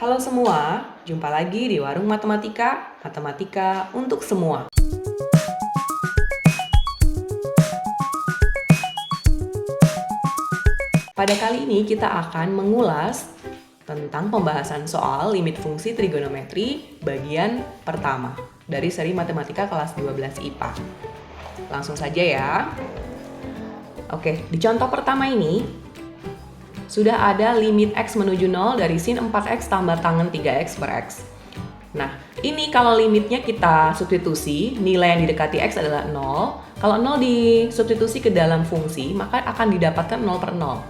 Halo semua, jumpa lagi di Warung Matematika, Matematika untuk semua. Pada kali ini kita akan mengulas tentang pembahasan soal limit fungsi trigonometri bagian pertama dari seri Matematika kelas 12 IPA. Langsung saja ya. Oke, di contoh pertama ini sudah ada limit X menuju 0 dari sin 4X tambah tangen 3X per X. Nah, ini kalau limitnya kita substitusi, nilai yang didekati X adalah 0. Kalau 0 disubstitusi ke dalam fungsi, maka akan didapatkan 0 per 0.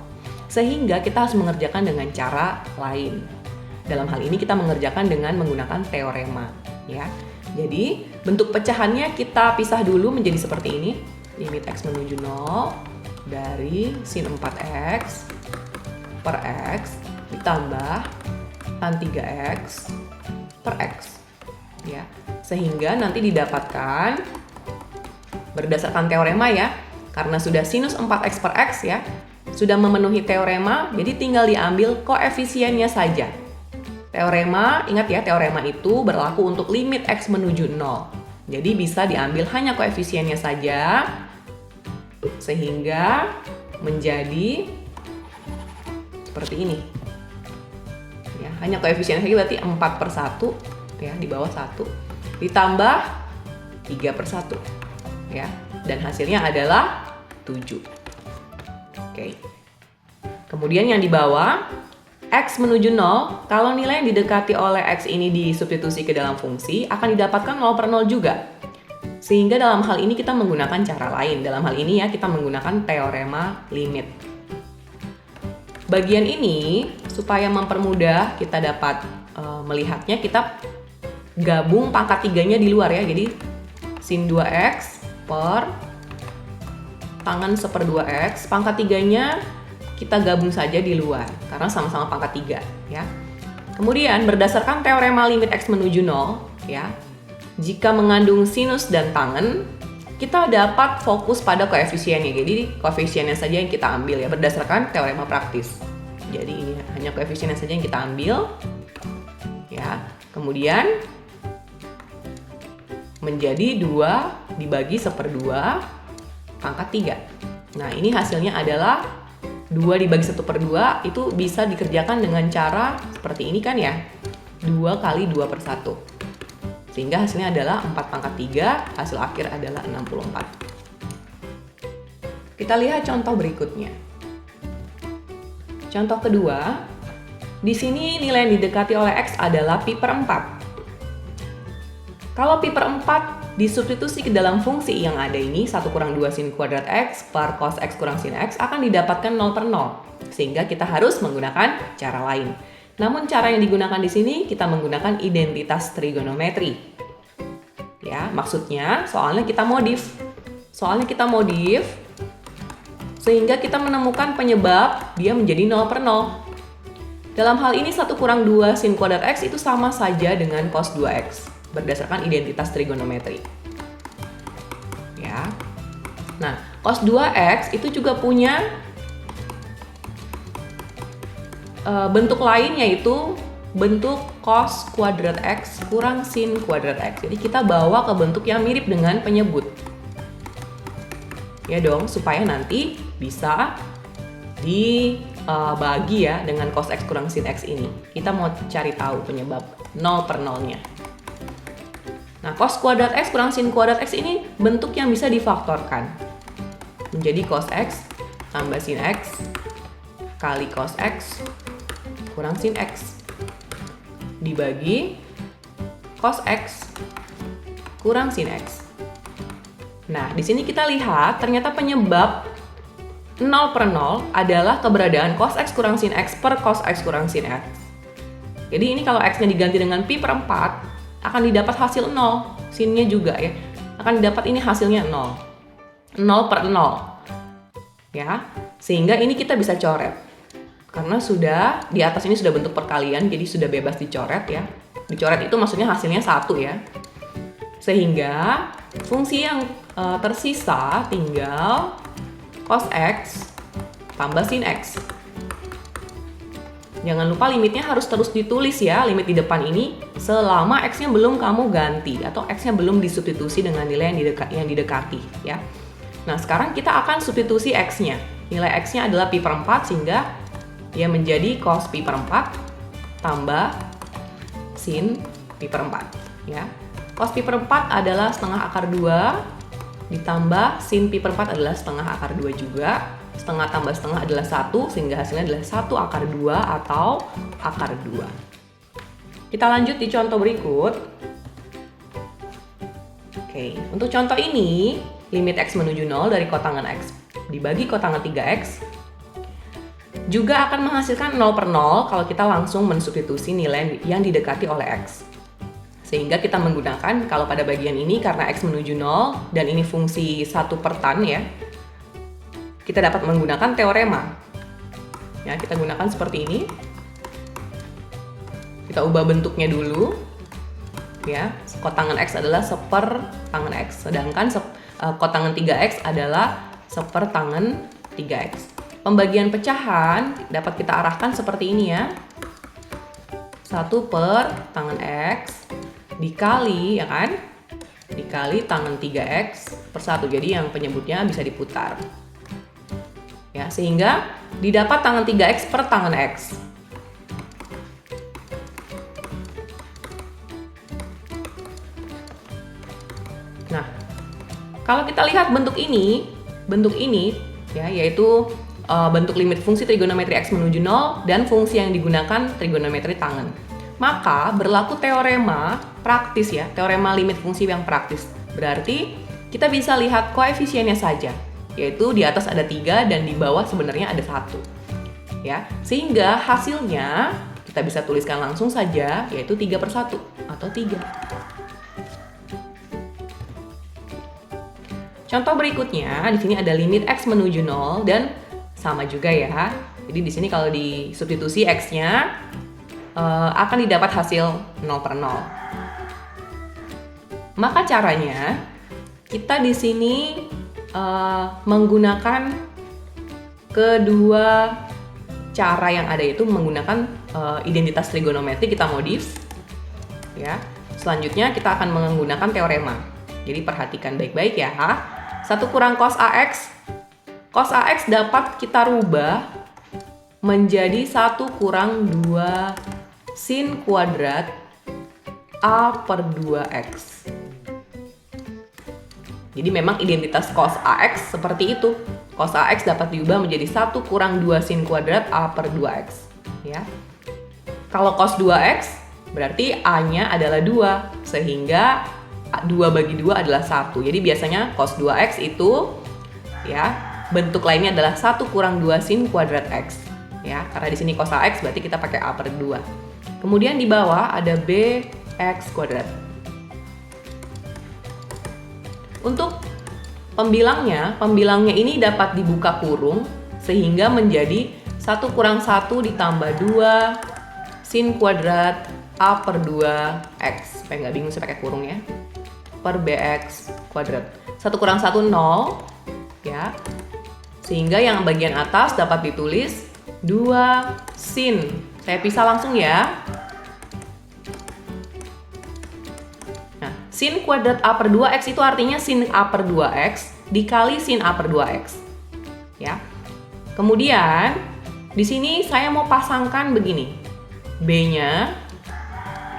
Sehingga kita harus mengerjakan dengan cara lain. Dalam hal ini kita mengerjakan dengan menggunakan teorema. Ya. Jadi, bentuk pecahannya kita pisah dulu menjadi seperti ini. Limit X menuju 0 dari sin 4X per X ditambah tan 3X per X ya, sehingga nanti didapatkan berdasarkan teorema ya, karena sudah sinus 4X per X ya, sudah memenuhi teorema, jadi tinggal diambil koefisiennya saja. Teorema, ingat ya, teorema itu berlaku untuk limit X menuju 0, jadi bisa diambil hanya koefisiennya saja, sehingga menjadi seperti ini ya, hanya koefisiennya saja berarti 4 per 1 ya, di bawah 1 ditambah 3 per 1 ya, dan hasilnya adalah 7. Oke. Kemudian yang di bawah X menuju 0, kalau nilai yang didekati oleh X ini disubstitusi ke dalam fungsi akan didapatkan 0 per 0 juga, sehingga dalam hal ini kita menggunakan cara lain. Dalam hal ini ya, kita menggunakan teorema limit. Bagian ini, supaya mempermudah kita dapat melihatnya, kita gabung pangkat 3-nya di luar ya. Jadi, sin 2X per tangen 1/2X, pangkat 3-nya kita gabung saja di luar, karena sama-sama pangkat 3 ya. Kemudian, berdasarkan teorema limit X menuju 0 ya, jika mengandung sinus dan tangen, kita dapat fokus pada koefisiennya. Jadi koefisiennya saja yang kita ambil ya, berdasarkan teorema praktis. Jadi ini hanya koefisiennya saja yang kita ambil ya. Kemudian menjadi 2 dibagi 1/2 pangkat 3. Nah, ini hasilnya adalah 2 dibagi 1/2, itu bisa dikerjakan dengan cara seperti ini kan ya, 2 kali 2 per 1. Sehingga hasilnya adalah 4 pangkat 3, hasil akhir adalah 64. Kita lihat contoh berikutnya. Contoh kedua, di sini nilai yang didekati oleh X adalah pi per 4. Kalau pi per 4 disubstitusi ke dalam fungsi yang ada ini, 1 kurang 2 sin kuadrat X per cos X kurang sin X, akan didapatkan 0 per 0. Sehingga kita harus menggunakan cara lain. Namun cara yang digunakan di sini kita menggunakan identitas trigonometri. Ya, maksudnya soalnya kita modif. Sehingga kita menemukan penyebab dia menjadi 0 per 0. Dalam hal ini 1 kurang 2 sin kuadrat X itu sama saja dengan cos 2X berdasarkan identitas trigonometri. Ya. Nah, cos 2X itu juga punya bentuk lain, yaitu bentuk cos kuadrat X kurang sin kuadrat X. Jadi kita bawa ke bentuk yang mirip dengan penyebut. Ya dong, supaya nanti bisa dibagi ya dengan cos X kurang sin X ini. Kita mau cari tahu penyebab 0 per 0-nya. Nah, cos kuadrat X kurang sin kuadrat X ini bentuk yang bisa difaktorkan. Menjadi cos X tambah sin X kali cos X kurang sin X dibagi cos X kurang sin X. Nah, di sini kita lihat ternyata penyebab 0 per 0 adalah keberadaan cos X kurang sin X per cos X kurang sin X. Jadi ini kalau X-nya diganti dengan pi per 4, akan didapat hasil 0. Sin-nya juga ya, akan didapat ini hasilnya 0. 0 per 0. Ya, sehingga ini kita bisa coret. Karena sudah di atas ini sudah bentuk perkalian, jadi sudah bebas dicoret ya. Dicoret itu maksudnya hasilnya 1 ya. Sehingga fungsi yang tersisa tinggal cos X tambah sin X. Jangan lupa limitnya harus terus ditulis ya, limit di depan ini selama X-nya belum kamu ganti atau X-nya belum disubstitusi dengan nilai yang didekati ya. Nah, sekarang kita akan substitusi X-nya. Nilai X-nya adalah pi per 4 sehingga dia menjadi cos pi per 4 tambah sin pi per 4 ya. Cos pi per 4 adalah setengah akar 2 ditambah sin pi per 4 adalah setengah akar 2 juga. Setengah tambah setengah adalah 1 sehingga hasilnya adalah 1 akar 2 atau akar 2. Kita lanjut di contoh berikut. Oke, untuk contoh ini limit X menuju 0 dari kotangan X dibagi kotangan 3X juga akan menghasilkan 0 per 0 kalau kita langsung mensubstitusi nilai yang didekati oleh X. Sehingga kita menggunakan, kalau pada bagian ini karena X menuju 0 dan ini fungsi 1 per tan ya, kita dapat menggunakan teorema. Ya, kita gunakan seperti ini. Kita ubah bentuknya dulu. Ya, kotangan X adalah seper tangan X, sedangkan kotangan 3X adalah seper tangan 3X. Pembagian pecahan dapat kita arahkan seperti ini ya. 1 per tangan X dikali, ya kan? Dikali tangan 3X per 1. Jadi yang penyebutnya bisa diputar. Ya, sehingga didapat tangan 3X per tangan X. Nah, kalau kita lihat bentuk ini ya, yaitu bentuk limit fungsi trigonometri X menuju 0 dan fungsi yang digunakan trigonometri tangen. Maka berlaku teorema praktis ya, teorema limit fungsi yang praktis. Berarti kita bisa lihat koefisiennya saja, yaitu di atas ada 3 dan di bawah sebenarnya ada 1. Ya, sehingga hasilnya kita bisa tuliskan langsung saja, yaitu 3 per 1 atau 3. Contoh berikutnya, di sini ada limit X menuju 0 dan sama juga ya. Jadi di sini kalau disubstitusi X-nya akan didapat hasil 0 per 0. Maka caranya kita di sini menggunakan kedua cara yang ada, yaitu menggunakan identitas trigonometri kita modif ya. Selanjutnya kita akan menggunakan teorema. Jadi perhatikan baik-baik ya. 1 kurang cos AX. Cos AX dapat kita rubah menjadi 1 kurang 2 sin kuadrat A per 2X. Jadi memang identitas cos AX seperti itu. Cos AX dapat diubah menjadi 1 kurang 2 sin kuadrat A per 2X. Ya. Kalau cos 2X berarti A-nya adalah 2, sehingga 2 bagi 2 adalah 1. Jadi biasanya cos 2X itu ya, bentuk lainnya adalah 1 kurang 2 sin kuadrat X. Ya, karena di sini cos AX berarti kita pakai A per 2. Kemudian di bawah ada BX kuadrat. Untuk pembilangnya ini dapat dibuka kurung sehingga menjadi 1 kurang 1 ditambah 2 sin kuadrat A per 2X. Supaya nggak bingung saya pakai kurung ya. Per BX kuadrat. 1 kurang 1, 0. Ya. Sehingga yang bagian atas dapat ditulis 2 sin. Saya pisah langsung ya. Nah, sin kuadrat A per 2X itu artinya sin A per 2X dikali sin A per 2X. Ya. Kemudian, di sini saya mau pasangkan begini. B-nya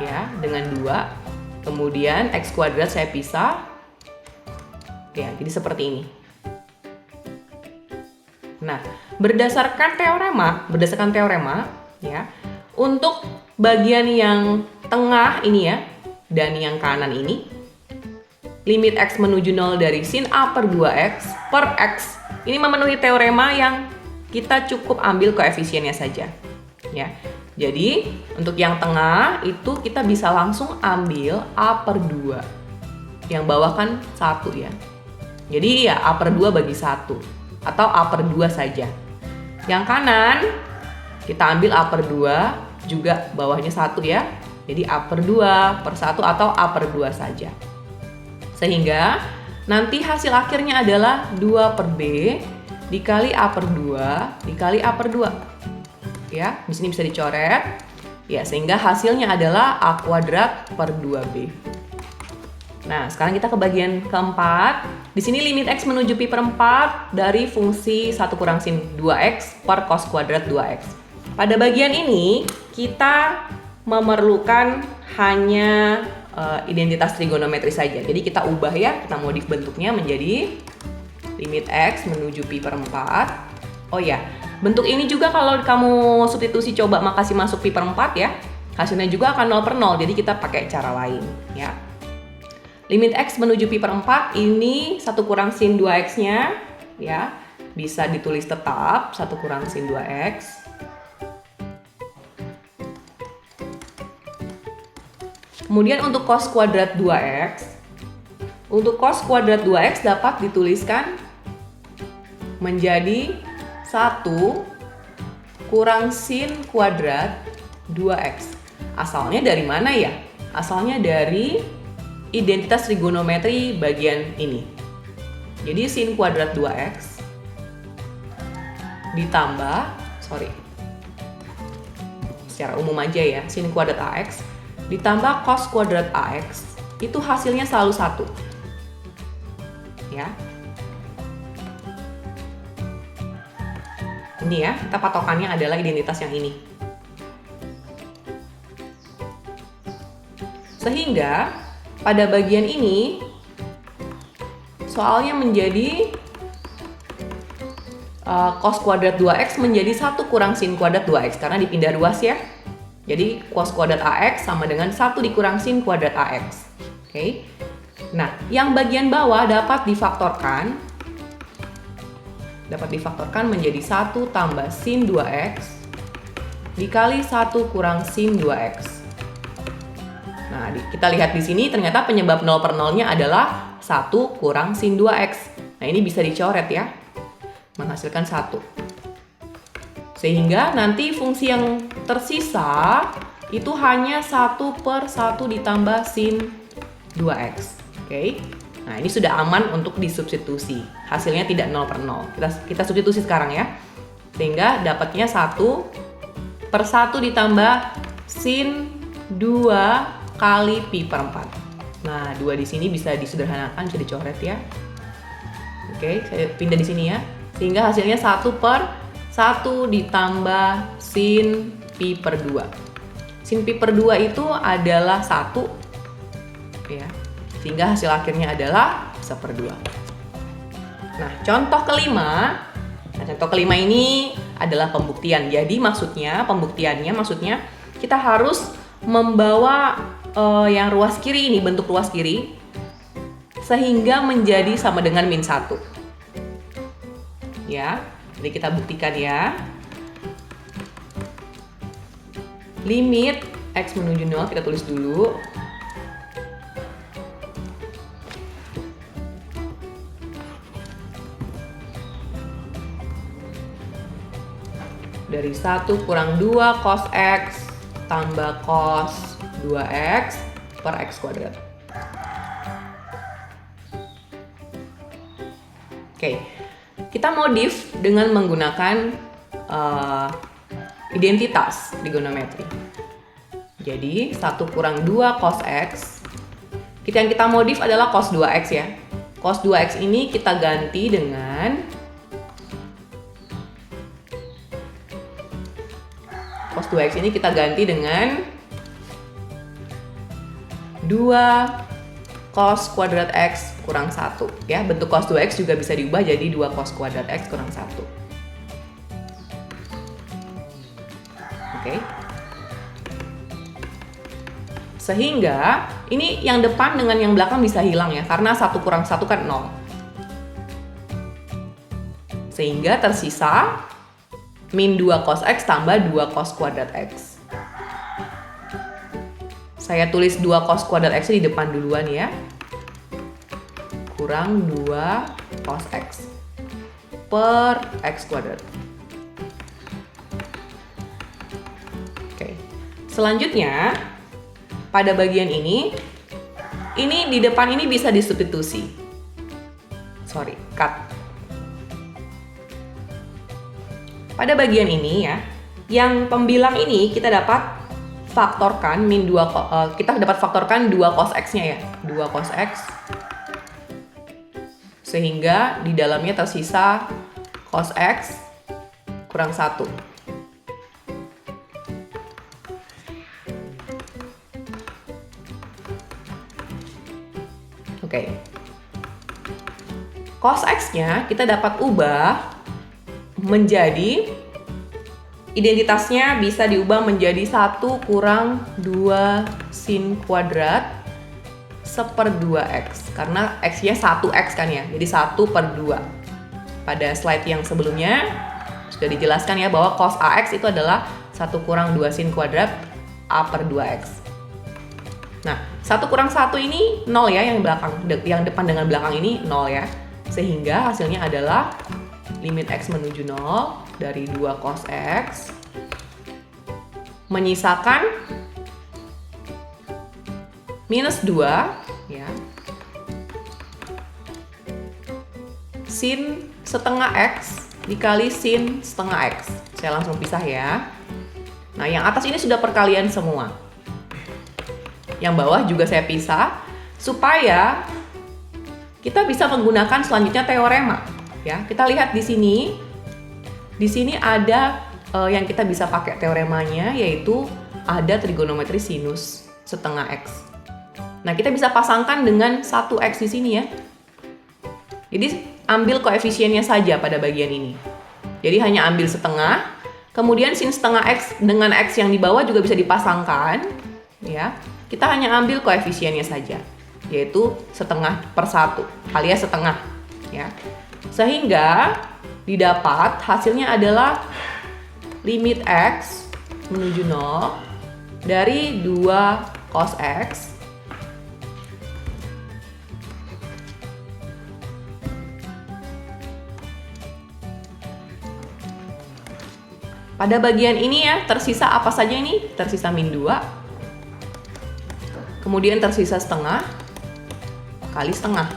ya dengan 2. Kemudian X kuadrat saya pisah. Ya, jadi seperti ini. Nah, berdasarkan teorema ya, untuk bagian yang tengah ini ya dan yang kanan ini, limit X menuju 0 dari sin A per 2X per X ini memenuhi teorema yang kita cukup ambil koefisiennya saja ya. Jadi untuk yang tengah itu kita bisa langsung ambil A per 2. Yang bawah kan 1 ya. Jadi ya A per 2 bagi 1 atau A per 2 saja. Yang kanan kita ambil A per 2, juga bawahnya 1 ya. Jadi A per 2 per 1 atau A per 2 saja. Sehingga nanti hasil akhirnya adalah 2 per B dikali A per 2 dikali A per 2. Ya, di sini bisa dicoret. Ya, sehingga hasilnya adalah A kuadrat per 2B. Nah, sekarang kita ke bagian keempat. Di sini limit X menuju pi per 4 dari fungsi 1 kurang sin 2X per cos kuadrat 2X. Pada bagian ini, kita memerlukan hanya identitas trigonometri saja. Jadi kita ubah ya, kita modif bentuknya menjadi limit X menuju pi per 4. Oh ya, bentuk ini juga kalau kamu substitusi coba makasih masuk pi per 4 ya, hasilnya juga akan 0 per 0, jadi kita pakai cara lain ya. Limit X menuju pi per 4 ini 1 kurang sin 2X nya ya, bisa ditulis tetap 1 kurang sin 2X. Kemudian untuk cos kuadrat 2X, untuk cos kuadrat 2X dapat dituliskan menjadi 1 kurang sin kuadrat 2X. Asalnya dari mana ya? Asalnya dari identitas trigonometri bagian ini. Jadi sin kuadrat 2X ditambah, secara umum aja ya, sin kuadrat AX ditambah cos kuadrat AX, itu hasilnya selalu 1. Ya. Ini ya, kita patokannya adalah identitas yang ini. Sehingga pada bagian ini soalnya menjadi cos kuadrat 2X menjadi 1 kurang sin kuadrat 2X karena dipindah ruas ya. Jadi cos kuadrat AX sama dengan 1 dikurang sin kuadrat AX. Oke. Nah, yang bagian bawah dapat difaktorkan menjadi 1 tambah sin 2X dikali 1 kurang sin 2X. Nah, kita lihat di sini ternyata penyebab 0 per 0-nya adalah 1 kurang sin 2X. Nah, ini bisa dicoret ya, menghasilkan 1. Sehingga nanti fungsi yang tersisa itu hanya 1 per 1 ditambah sin 2X. Oke. Nah, ini sudah aman untuk disubstitusi. Hasilnya tidak 0 per 0. Kita substitusi sekarang ya. Sehingga dapatnya 1 per 1 ditambah sin 2 kali pi per 4. Nah, 2 di sini bisa disederhanakan, bisa dicoret ya. Oke, saya pindah di sini ya. Sehingga hasilnya 1 per 1 ditambah sin pi per 2. Sin pi per 2 itu adalah 1 ya. Sehingga hasil akhirnya adalah 1/2. Nah, contoh kelima ini adalah pembuktian. Jadi pembuktiannya maksudnya kita harus membawa yang ruas kiri ini, bentuk ruas kiri, sehingga menjadi sama dengan min 1. Ya, jadi kita buktikan ya. Limit X menuju 0 kita tulis dulu. Dari 1 kurang 2 cos X tambah cos 2X per X kuadrat. Oke, kita modif dengan menggunakan identitas trigonometri. Jadi 1 kurang 2 cos X, yang kita modif adalah cos 2X ya. Cos 2X ini kita ganti dengan cos 2X ini kita ganti dengan 2 cos kuadrat X kurang 1 ya. Bentuk cos 2X juga bisa diubah jadi 2 cos kuadrat X kurang 1. Oke. Sehingga ini yang depan dengan yang belakang bisa hilang ya, karena 1 kurang 1 kan 0. Sehingga tersisa min 2 cos X tambah 2 cos kuadrat X. Saya tulis 2 cos kuadrat X di depan duluan ya. Kurang 2 cos X per X kuadrat. Oke. Selanjutnya, pada bagian ini di depan ini bisa disubstitusi. Cut. Pada bagian ini ya, Yang pembilang ini kita dapat faktorkan kita dapat faktorkan 2 cos X-nya ya. 2 cos X. Sehingga di dalamnya tersisa cos X kurang 1. Oke. Cos X-nya kita dapat ubah menjadi, identitasnya bisa diubah menjadi 1 kurang 2 sin kuadrat seper 2x. Karena x-nya 1x kan ya, jadi 1/2. Pada slide yang sebelumnya sudah dijelaskan ya bahwa cos AX itu adalah 1 kurang 2 sin kuadrat A/2x. Nah, 1 kurang 1 ini 0 ya, yang depan dengan belakang ini 0 ya. Sehingga hasilnya adalah limit x menuju 0 dari 2 cos X menyisakan minus 2 ya, sin setengah X dikali sin setengah X. Saya langsung pisah ya. Nah, yang atas ini sudah perkalian semua. Yang bawah juga saya pisah supaya kita bisa menggunakan selanjutnya teorema. Ya, kita lihat di sini. Di sini ada yang kita bisa pakai teoremanya, yaitu ada trigonometri sinus setengah X. Nah, kita bisa pasangkan dengan 1x di sini ya. Jadi, ambil koefisiennya saja pada bagian ini. Jadi, hanya ambil setengah, kemudian sin setengah X dengan X yang di bawah juga bisa dipasangkan. Ya, kita hanya ambil koefisiennya saja, yaitu setengah per 1 alias setengah. Ya. Sehingga didapat hasilnya adalah limit X menuju 0 dari 2 cos X pada bagian ini ya, tersisa apa saja ini? Tersisa min 2, kemudian tersisa setengah kali setengah.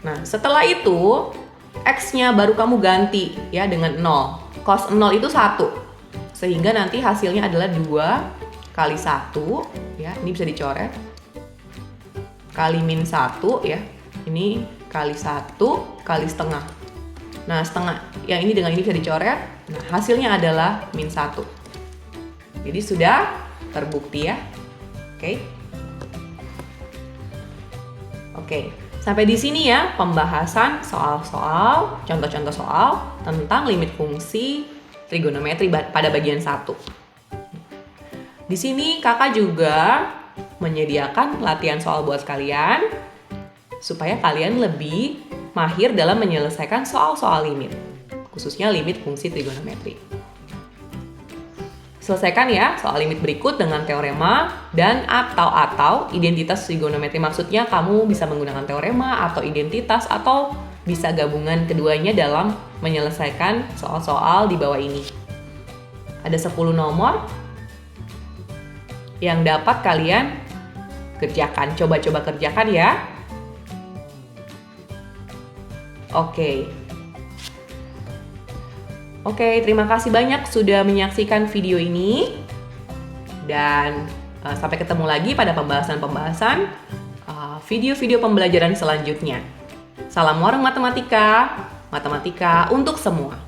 Nah, setelah itu X-nya baru kamu ganti ya dengan 0. Cos 0 itu 1. Sehingga nanti hasilnya adalah 2 kali 1 ya, ini bisa dicoret. Kali min 1 ya. Ini kali 1 kali setengah. Nah, setengah yang ini dengan ini bisa dicoret. Nah, hasilnya adalah min 1. Jadi sudah terbukti ya. Oke. Oke. Sampai di sini ya pembahasan soal-soal, contoh-contoh soal tentang limit fungsi trigonometri pada bagian 1. Di sini kakak juga menyediakan latihan soal buat kalian supaya kalian lebih mahir dalam menyelesaikan soal-soal limit, khususnya limit fungsi trigonometri. Selesaikan ya soal limit berikut dengan teorema dan atau identitas trigonometri. Maksudnya kamu bisa menggunakan teorema atau identitas atau bisa gabungan keduanya dalam menyelesaikan soal-soal di bawah ini. Ada 10 nomor yang dapat kalian kerjakan. Coba-coba kerjakan ya. Oke, terima kasih banyak sudah menyaksikan video ini. Dan sampai ketemu lagi pada pembahasan-pembahasan video-video pembelajaran selanjutnya. Salam warung matematika, matematika untuk semua.